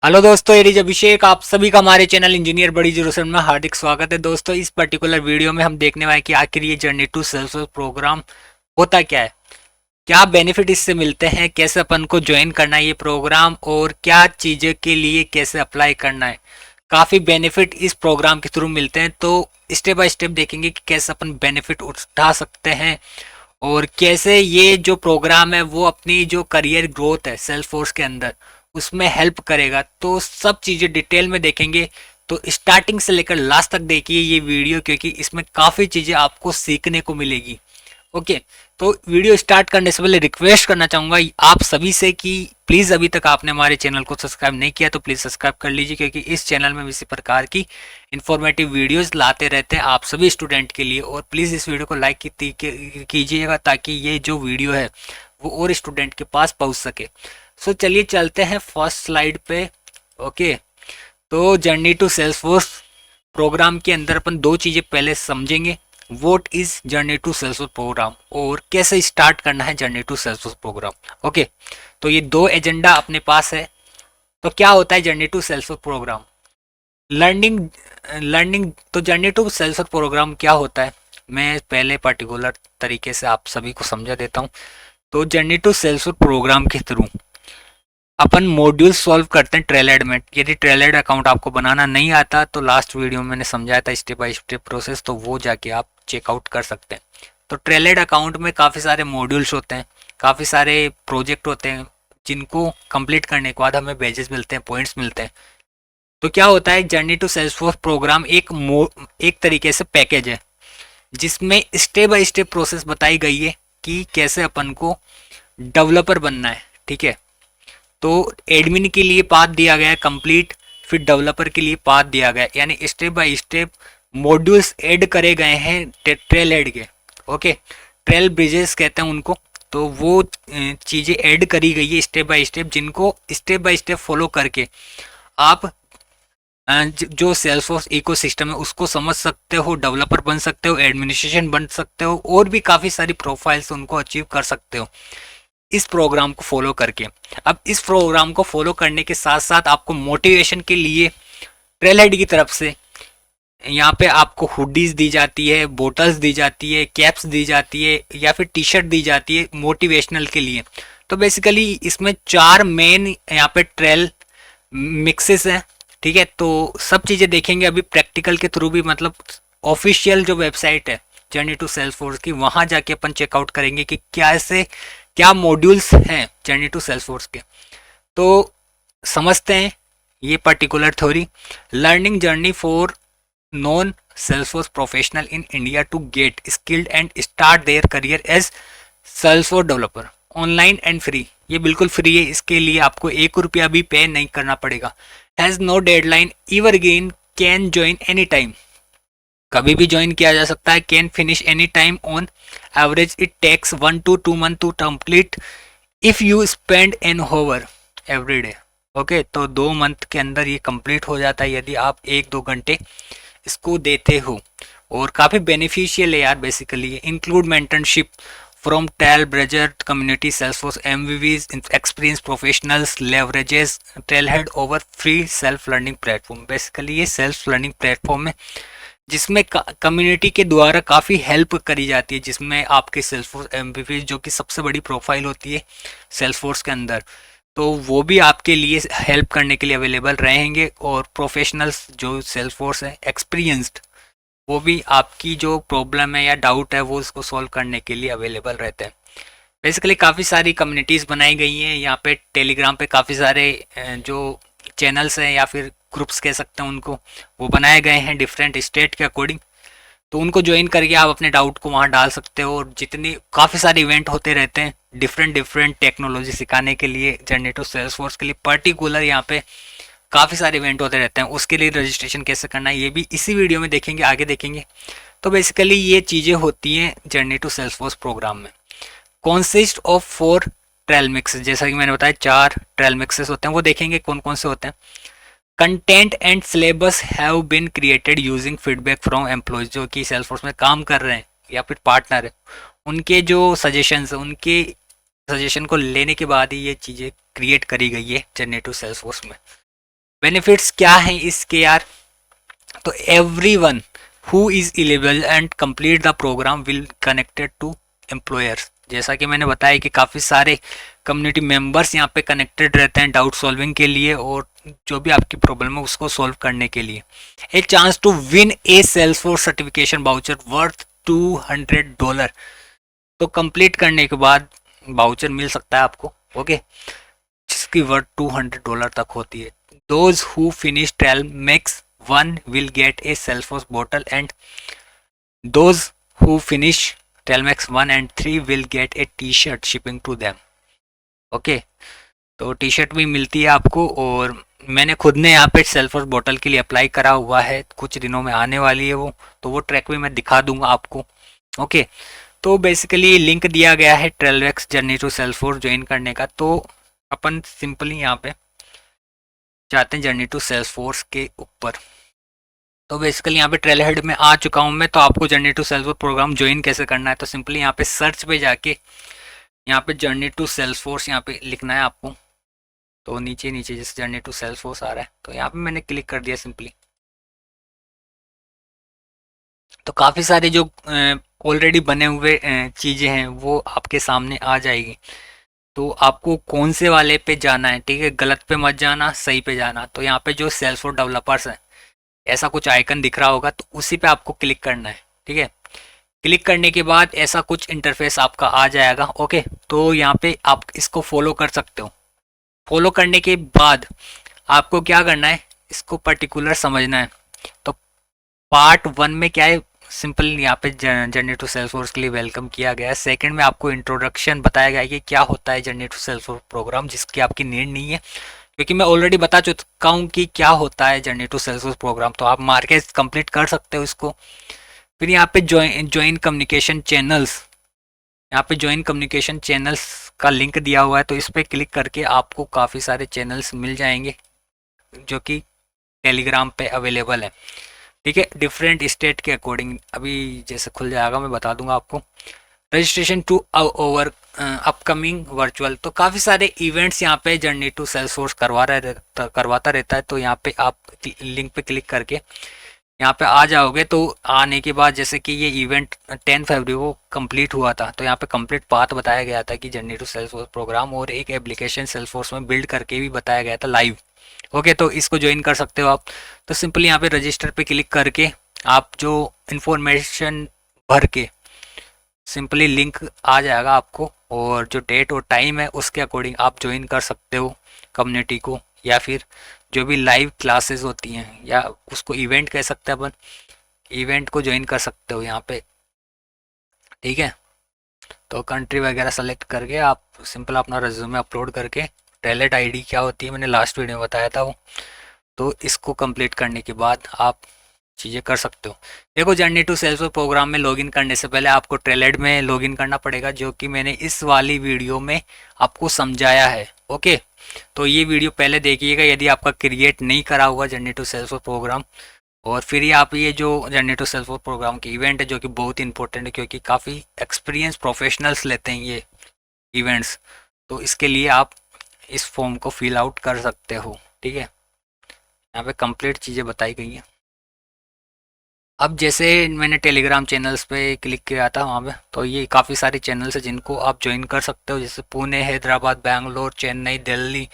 Hello दोस्तों, ये रही अभिषेक। आप सभी का हमारे चैनल इंजीनियर बड़ी जीरो में हार्दिक स्वागत है। दोस्तों, इस पर्टिकुलर वीडियो में हम देखने वाले कि आखिर ये जर्नी टू सेल्फ प्रोग्राम होता क्या है, क्या बेनिफिट इससे मिलते हैं, कैसे अपन को ज्वाइन करना है ये प्रोग्राम और क्या चीज़ें के लिए कैसे अप्लाई करना है। काफ़ी बेनिफिट इस प्रोग्राम के थ्रू मिलते हैं, तो स्टेप बाय स्टेप देखेंगे कि कैसे अपन बेनिफिट उठा सकते हैं और कैसे ये जो प्रोग्राम है वो अपनी जो करियर ग्रोथ है सेल्स फोर्स के अंदर उसमें हेल्प करेगा। तो सब चीज़ें डिटेल में देखेंगे, तो स्टार्टिंग से लेकर लास्ट तक देखिए ये वीडियो, क्योंकि इसमें काफ़ी चीज़ें आपको सीखने को मिलेगी। ओके, तो वीडियो स्टार्ट करने से पहले रिक्वेस्ट करना चाहूँगा आप सभी से कि प्लीज़ अभी तक आपने हमारे चैनल को सब्सक्राइब नहीं किया तो प्लीज़ सब्सक्राइब कर लीजिए, क्योंकि इस चैनल में इसी प्रकार की इन्फॉर्मेटिव वीडियोस लाते रहते हैं आप सभी स्टूडेंट के लिए। और प्लीज़ इस वीडियो को लाइक कीजिएगा ताकि ये जो वीडियो है वो और स्टूडेंट के पास पहुँच सके। सो चलिए चलते हैं फर्स्ट स्लाइड पे। ओके, तो जर्नी टू सेल्सफोर्स प्रोग्राम के अंदर अपन दो चीज़ें पहले समझेंगे। What is journey to Salesforce program और कैसे स्टार्ट करना है journey to Salesforce program. Okay, तो ये दो एजेंडा अपने पास है। तो क्या होता है journey to Salesforce program? Learning learning तो जर्नी टू सेल्सफोर्स प्रोग्राम क्या होता है, मैं पहले पर्टिकुलर तरीके से आप सभी को समझा देता हूँ। तो जर्नी टू सेल्सफोर्स प्रोग्राम के थ्रू अपन मॉड्यूल सॉल्व करते हैं ट्रेलेड में। यदि ट्रेलेड अकाउंट आपको बनाना नहीं आता तो लास्ट वीडियो में मैंने समझाया था स्टेप बाय स्टेप प्रोसेस, तो वो जाके आप चेकआउट कर सकते हैं। तो ट्रेलेड अकाउंट में काफ़ी सारे मॉड्यूल्स होते हैं, काफ़ी सारे प्रोजेक्ट होते हैं जिनको कंप्लीट करने के बाद हमें बेजेस मिलते हैं, पॉइंट्स मिलते हैं। तो क्या होता है, जर्नी टू सेल्सफोर्स प्रोग्राम एक तरीके से पैकेज है जिसमें स्टेप बाय स्टेप प्रोसेस बताई गई है कि कैसे अपन को डेवलपर बनना है। ठीक है, तो एडमिन के लिए पाथ दिया गया है कंप्लीट, फिर डेवलपर के लिए पाथ दिया गया है, यानी step by step modules add करे गए हैं ट्रेल ऐड के। ओके, ट्रेल ब्रिजेस कहते हैं उनको। तो वो चीज़ें ऐड करी गई है स्टेप बाय स्टेप, जिनको स्टेप बाय स्टेप फॉलो करके आप जो सेल्सफोर्स इकोसिस्टम है उसको समझ सकते हो, डेवलपर बन सकते हो, एडमिनिस्ट्रेशन बन सकते हो और भी काफ़ी सारी प्रोफाइल्स उनको अचीव कर सकते हो इस प्रोग्राम को फॉलो करके। अब इस प्रोग्राम को फॉलो करने के साथ साथ आपको मोटिवेशन के लिए ट्रेल हेड की तरफ से यहाँ पे आपको हुडीज दी जाती है, बोटल्स दी जाती है, कैप्स दी जाती है या फिर टी शर्ट दी जाती है मोटिवेशनल के लिए। तो बेसिकली इसमें चार मेन यहाँ पे ट्रेल मिक्सेस हैं। ठीक है, तो सब चीज़ें देखेंगे अभी प्रैक्टिकल के थ्रू भी, मतलब ऑफिशियल जो वेबसाइट है जर्नी टू सेल्सफोर्स की, वहाँ जाके अपन चेकआउट करेंगे कि क्या ऐसे क्या मॉड्यूल्स हैं जर्नी टू सेल्सफोर्स के। तो समझते हैं ये particular theory. Learning journey for non Salesforce professional in India to get skilled and start their career as Salesforce developer, online and free. ये बिल्कुल फ्री है, इसके लिए आपको ₹1 भी पे नहीं करना पड़ेगा। Has no deadline, ever again, can join any time, कभी भी ज्वाइन किया जा सकता है। Can finish any time, on average it takes 1 to 2 months to complete if you spend an hour every day. Okay, तो 2 मंथ के अंदर ये कंप्लीट हो जाता है यदि आप 1-2 घंटे इसको देते हो। और काफ़ी बेनिफिशियल है यार basically. Include mentorship from Trailblazer community, Salesforce MVPs, experience professionals, leverages Trailhead over free self learning platform. Basically ये सेल्फ लर्निंग प्लेटफॉर्म है जिसमें कम्युनिटी के द्वारा काफ़ी हेल्प करी जाती है, जिसमें आपके सेल्सफोर्स एमवीपी जो कि सबसे बड़ी प्रोफाइल होती है सेल्सफोर्स के अंदर, तो वो भी आपके लिए हेल्प करने के लिए अवेलेबल रहेंगे। और प्रोफेशनल्स जो सेल्सफोर्स है एक्सपीरियंस्ड, वो भी आपकी जो प्रॉब्लम है या डाउट है वो उसको सॉल्व करने के लिए अवेलेबल रहते हैं। बेसिकली काफ़ी सारी कम्युनिटीज़ बनाई गई हैं यहाँ पे। टेलीग्राम पे काफ़ी सारे जो चैनल्स हैं या फिर ग्रुप्स कह सकते हैं उनको, वो बनाए गए हैं डिफरेंट स्टेट के अकॉर्डिंग। तो उनको ज्वाइन करके आप अपने डाउट को वहाँ डाल सकते हो। और जितनी काफ़ी सारे इवेंट होते रहते हैं डिफरेंट डिफरेंट टेक्नोलॉजी सिखाने के लिए, जनरेटिव सेल्सफोर्स के लिए पर्टिकुलर यहाँ पे काफ़ी सारे इवेंट होते रहते हैं। उसके लिए रजिस्ट्रेशन कैसे करना है ये भी इसी वीडियो में देखेंगे, आगे देखेंगे। तो बेसिकली ये चीज़ें होती हैं जनरेटिव सेल्सफोर्स प्रोग्राम में। कॉन्सिस्ट ऑफ 4 ट्रेल मिक्सेस, जैसा कि मैंने बताया 4 ट्रेल मिक्सेस होते हैं, वो देखेंगे कौन कौन से होते हैं। Content and syllabus have been created using feedback from employees, जो कि सेल्सफोर्स में काम कर रहे हैं या फिर पार्टनर है, उनके जो सजेशंस, उनके सजेशन को लेने के बाद ही ये चीज़ें क्रिएट करी गई है जनरेटिव सेल्सफोर्स में। बेनिफिट्स क्या हैं इसके यार? तो everyone who is eligible and complete the program will connected to employers. जैसा कि मैंने बताया कि काफ़ी सारे कम्युनिटी मेंबर्स यहाँ पे कनेक्टेड रहते हैं डाउट सॉल्विंग के लिए और जो भी आपकी प्रॉब्लम है उसको सॉल्व करने के लिए। A chance to win a Salesforce certification voucher worth $200। तो कंप्लीट करने के बाद वाउचर मिल सकता है आपको, ओके, जिसकी वर्थ $200 तक होती है। Those who finish Trailmix 1 will get a Salesforce bottle and those who finish Trailmix 1 and 3 will get a T shirt shipping to them. Okay, तो टी शर्ट भी मिलती है आपको और मैंने खुद ने यहाँ पे सेल्फोर्स बॉटल के लिए अप्लाई करा हुआ है, कुछ दिनों में आने वाली है वो, तो वो ट्रैक भी मैं दिखा दूंगा आपको। ओके, तो बेसिकली लिंक दिया गया है ट्रेलवेक्स जर्नी टू सेल्सफोर्स ज्वाइन करने का। तो अपन सिंपली यहाँ पे जाते हैं जर्नी टू सेल्सफोर्स के ऊपर। तो बेसिकली यहाँ पे ट्रेल हेड में आ चुका हूँ मैं। तो आपको journey to Salesforce program join कैसे करना है, तो सिंपली यहाँ पे सर्च पे जाके यहाँ पे जर्नी टू सेल्सफोर्स यहाँ पे लिखना है आपको। तो नीचे नीचे जैसे जर्नी टू सेल्सफोर्स आ रहा है तो यहाँ पे मैंने क्लिक कर दिया सिंपली। तो काफ़ी सारे जो ऑलरेडी बने हुए चीज़ें हैं वो आपके सामने आ जाएगी। तो आपको कौन से वाले पे जाना है, ठीक है, गलत पे मत जाना, सही पे जाना। तो यहाँ पे जो सेल्सफोर्स डेवलपर्स हैं ऐसा कुछ आइकन दिख रहा होगा तो उसी पे आपको क्लिक करना है, ठीक है। क्लिक करने के बाद ऐसा कुछ इंटरफेस आपका आ जाएगा। ओके, तो यहाँ पे आप इसको फॉलो कर सकते हो। फॉलो करने के बाद आपको क्या करना है, इसको पर्टिकुलर समझना है। तो पार्ट 1 में क्या है, सिंपल यहाँ पे जर्नी टू सेल्सफोर्स के लिए वेलकम किया गया है। सेकंड में आपको इंट्रोडक्शन बताया गया है कि क्या होता है जर्नी टू सेल्सफोर्स प्रोग्राम, जिसकी आपकी नीड नहीं है क्योंकि मैं ऑलरेडी बता चुका हूँ कि क्या होता है जर्नी टू सेल्सफोर्स प्रोग्राम। तो आप मार के कंप्लीट कर सकते हो इसको। फिर यहाँ पे ज्वाइन कम्युनिकेशन चैनल्स, यहाँ पे ज्वाइन कम्युनिकेशन चैनल्स का लिंक दिया हुआ है। तो इस पर क्लिक करके आपको काफ़ी सारे चैनल्स मिल जाएंगे जो कि टेलीग्राम पे अवेलेबल है, ठीक है, डिफरेंट स्टेट के अकॉर्डिंग। अभी जैसे खुल जाएगा मैं बता दूंगा आपको। Registration to over upcoming virtual, तो काफ़ी सारे इवेंट्स यहाँ पे जर्नी टू सेल्सफोर्स करवाता रहता है। तो यहाँ पे आप लिंक पे क्लिक करके यहाँ पे आ जाओगे। तो आने के बाद जैसे कि ये इवेंट 10 फरवरी को कंप्लीट हुआ था, तो यहाँ पे कंप्लीट पाथ बताया गया था कि जर्नी टू सेल्सफोर्स प्रोग्राम, और एक एप्लीकेशन सेल्सफोर्स में बिल्ड करके भी बताया गया था लाइव। ओके, तो इसको ज्वाइन कर सकते हो आप। तो सिंपली यहाँ पे रजिस्टर पे क्लिक करके आप जो इन्फॉर्मेशन भर के सिंपली लिंक आ जाएगा आपको, और जो डेट और टाइम है उसके अकॉर्डिंग आप ज्वाइन कर सकते हो कम्युनिटी को, या फिर जो भी लाइव क्लासेस होती हैं या उसको इवेंट कह सकते हैं अपन, इवेंट को ज्वाइन कर सकते हो यहाँ पे, ठीक है। तो कंट्री वगैरह सेलेक्ट करके आप सिंपल अपना रिज्यूमे अपलोड करके, टैलेंट आईडी क्या होती है मैंने लास्ट वीडियो में बताया था वो, तो इसको कंप्लीट करने के बाद आप चीज़ें कर सकते हो। देखो, जर्नी टू सेल्सफोर्स प्रोग्राम में लॉगिन करने से पहले आपको ट्रेलेड में लॉगिन करना पड़ेगा, जो कि मैंने इस वाली वीडियो में आपको समझाया है। ओके, तो ये वीडियो पहले देखिएगा यदि आपका क्रिएट नहीं करा हुआ जर्नी टू सेल्सफोर्स प्रोग्राम। और फिर ये आप ये जो जर्नी टू सेल्सफोर्स प्रोग्राम की इवेंट है जो कि बहुत इंपॉर्टेंट है क्योंकि काफ़ी एक्सपीरियंस प्रोफेशनल्स लेते हैं ये इवेंट्स, तो इसके लिए आप इस फॉर्म को फिल आउट कर सकते हो, ठीक है। यहाँ पे कंप्लीट चीज़ें बताई गई हैं। अब जैसे मैंने टेलीग्राम चैनल्स पे क्लिक किया था वहाँ पे, तो ये काफ़ी सारे चैनल्स हैं जिनको आप ज्वाइन कर सकते हो, जैसे पुणे, हैदराबाद, बैंगलोर, चेन्नई, दिल्ली,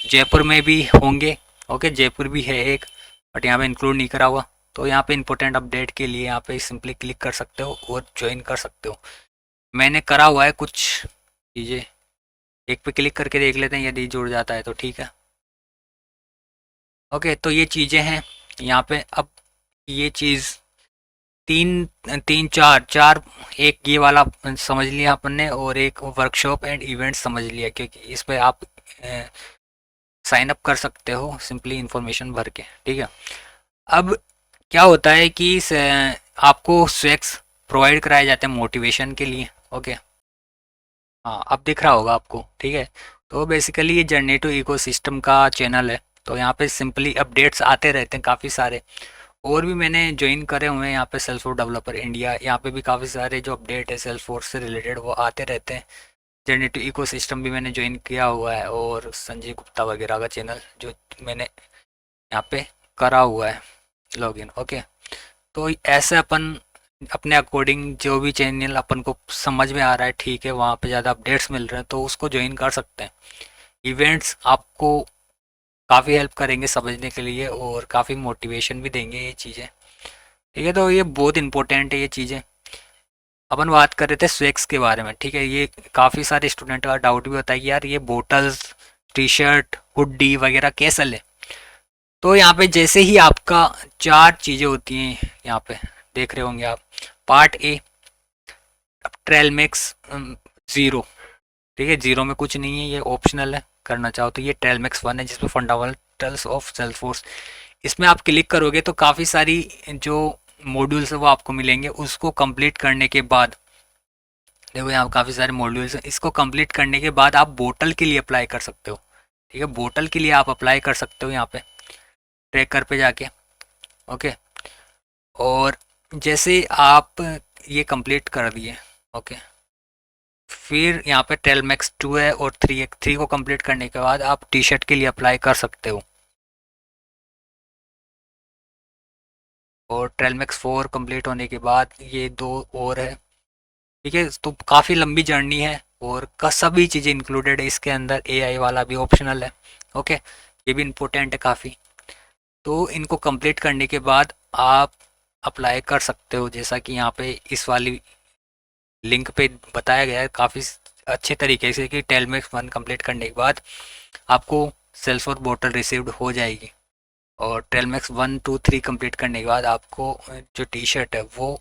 जयपुर में भी होंगे। ओके, जयपुर भी है एक, बट यहाँ पे इंक्लूड नहीं करा हुआ। तो यहाँ पे इंपॉर्टेंट अपडेट के लिए यहाँ पे सिंपली क्लिक कर सकते हो और ज्वाइन कर सकते हो। मैंने करा हुआ है कुछ चीज़ें, एक पे क्लिक करके देख लेते हैं, यदि जुड़ जाता है तो ठीक है। ओके, तो ये चीज़ें हैं यहाँ पे। अब ये चीज़ तीन तीन चार चार, एक ये वाला समझ लिया अपन ने, और एक वर्कशॉप एंड इवेंट समझ लिया, क्योंकि इस पे आप साइन अप कर सकते हो सिंपली इंफॉर्मेशन भर के, ठीक है। अब क्या होता है कि आपको स्वेक्स प्रोवाइड कराए जाते हैं मोटिवेशन के लिए। ओके, हाँ, अब दिख रहा होगा आपको, ठीक है। तो बेसिकली ये जर्नी टू इकोसिस्टम का चैनल है, तो यहाँ पे सिंपली अपडेट्स आते रहते हैं काफ़ी सारे। और भी मैंने ज्वाइन करे हुए हैं यहाँ पे सेल्सफोर्स डेवलपर इंडिया, यहाँ पे भी काफ़ी सारे जो अपडेट है सेल्सफोर्स से रिलेटेड वो आते रहते हैं। जर्नी टू इकोसिस्टम भी मैंने ज्वाइन किया हुआ है, और संजय गुप्ता वगैरह का चैनल जो मैंने यहाँ पे करा हुआ है लॉगिन। ओके, तो ऐसे अपन अपने अकॉर्डिंग जो भी चैनल अपन को समझ में आ रहा है, ठीक है, वहाँ पे ज़्यादा अपडेट्स मिल रहे हैं तो उसको ज्वाइन कर सकते हैं। इवेंट्स आपको काफ़ी हेल्प करेंगे समझने के लिए और काफ़ी मोटिवेशन भी देंगे ये चीज़ें, ठीक है। तो ये बहुत इंपॉर्टेंट है ये चीज़ें। अपन बात कर रहे थे स्वेक्स के बारे में, ठीक है। ये काफ़ी सारे स्टूडेंट का डाउट भी होता है कि यार ये बोटल्स, टी शर्ट, हुडी वगैरह कैसे ले। तो यहाँ पे जैसे ही आपका 4 चीज़ें होती हैं, यहाँ पे देख रहे होंगे आप। पार्ट ए, ट्रेल मिक्स 0, ठीक है, 0 में कुछ नहीं है, ये ऑप्शनल है, करना चाहो तो। ये ट्रेल मिक्स 1 है जिसमें फंडामेंटल्स ऑफ सेल्सफोर्स, इसमें आप क्लिक करोगे तो काफ़ी सारी जो मॉड्यूल्स है वो आपको मिलेंगे। उसको कंप्लीट करने के बाद, देखो यहाँ काफ़ी सारे मॉड्यूल्स हैं, इसको कंप्लीट करने के बाद आप बोतल के लिए अप्लाई कर सकते हो, ठीक है। बोतल के लिए आप अप्लाई कर सकते हो यहाँ पे ट्रैकर पे जाके। ओके, और जैसे आप ये कंप्लीट कर दिए, ओके, फिर यहाँ पे टेल मैक्स 2 है और 3 है। 3 को कंप्लीट करने के बाद आप टी शर्ट के लिए अप्लाई कर सकते हो। और ट्रेल मैक्स 4 कंप्लीट होने के बाद ये 2 और है, ठीक है। तो काफ़ी लंबी जर्नी है और का सभी चीज़ें इंक्लूडेड है इसके अंदर। एआई वाला भी ऑप्शनल है, ओके, ये भी इम्पोर्टेंट है काफ़ी। तो इनको कंप्लीट करने के बाद आप अप्लाई कर सकते हो, जैसा कि यहाँ पे इस वाली लिंक पे बताया गया है काफ़ी अच्छे तरीके से कि टेलमेक्स 1 कंप्लीट करने के बाद आपको सेल्सफोर्स बोतल रिसीव्ड हो जाएगी। और टेलमेक्स 1 2 3 कंप्लीट करने के बाद आपको जो टी शर्ट है वो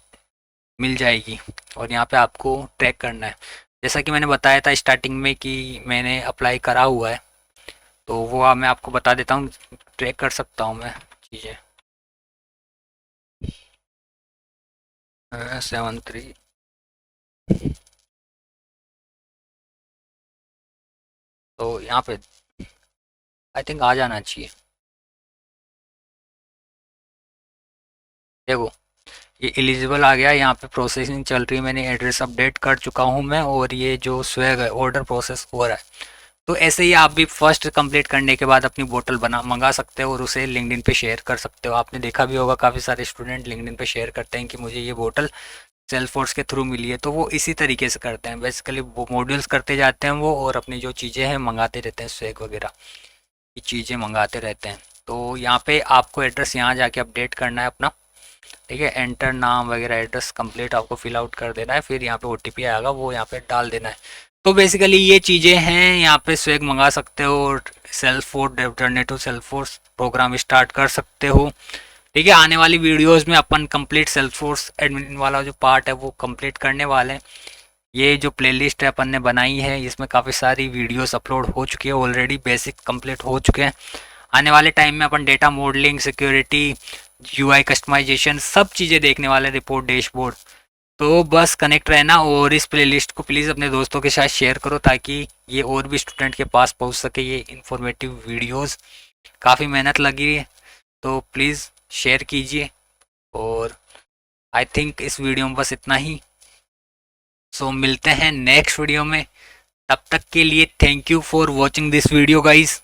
मिल जाएगी। और यहाँ पे आपको ट्रैक करना है, जैसा कि मैंने बताया था स्टार्टिंग में कि मैंने अप्लाई करा हुआ है, तो वो मैं आपको बता देता हूँ, ट्रैक कर सकता हूँ मैं चीज़ें। 7 3, तो यहाँ पे आई थिंक आ जाना चाहिए। देखो ये एलिजिबल आ गया, यहाँ पे प्रोसेसिंग चल रही है, मैंने एड्रेस अपडेट कर चुका हूँ मैं, और ये जो स्वेग है ऑर्डर प्रोसेस हो रहा है। तो ऐसे ही आप भी फर्स्ट कंप्लीट करने के बाद अपनी बोतल मंगा सकते हो और उसे लिंक्डइन पे शेयर कर सकते हो। आपने देखा भी होगा काफ़ी सारे स्टूडेंट लिंक्डइन पे शेयर करते हैं कि मुझे ये बोतल सेल्सफोर्स के थ्रू मिली है। तो वो इसी तरीके से करते हैं, बेसिकली वो मॉड्यूल्स करते जाते हैं वो, और अपनी जो चीज़ें हैं मंगाते रहते हैं, स्वेग वगैरह की चीज़ें मंगाते रहते हैं। तो यहाँ पे आपको एड्रेस यहाँ जाके अपडेट करना है अपना, ठीक है। एंटर नाम वगैरह एड्रेस कंप्लीट आपको फिल आउट कर देना है, फिर यहाँ पे ओटीपी आएगा वो यहाँ पे डाल देना है। तो बेसिकली ये चीज़ें हैं, यहाँ पे स्वेग मंगा सकते हो और Salesforce alternative Salesforce program start कर सकते हो, ठीक है। आने वाली वीडियोस में अपन कंप्लीट सेल्सफोर्स एडमिन वाला जो पार्ट है वो कंप्लीट करने वाले हैं। ये जो प्लेलिस्ट है अपन ने बनाई है इसमें काफ़ी सारी वीडियोस अपलोड हो चुकी है ऑलरेडी, बेसिक कंप्लीट हो चुके हैं। आने वाले टाइम में अपन data modelling, security, UI customization सब चीज़ें देखने वाले, रिपोर्ट, डैशबोर्ड। तो बस कनेक्ट रहना और इस प्लेलिस्ट को प्लीज़ अपने दोस्तों के साथ शेयर करो ताकि ये और भी स्टूडेंट के पास पहुंच सके ये इन्फॉर्मेटिव वीडियोस। काफ़ी मेहनत लगी है तो प्लीज़ शेयर कीजिए। और आई थिंक इस वीडियो में बस इतना ही। सो मिलते हैं नेक्स्ट वीडियो में, तब तक के लिए thank you for watching this video guys.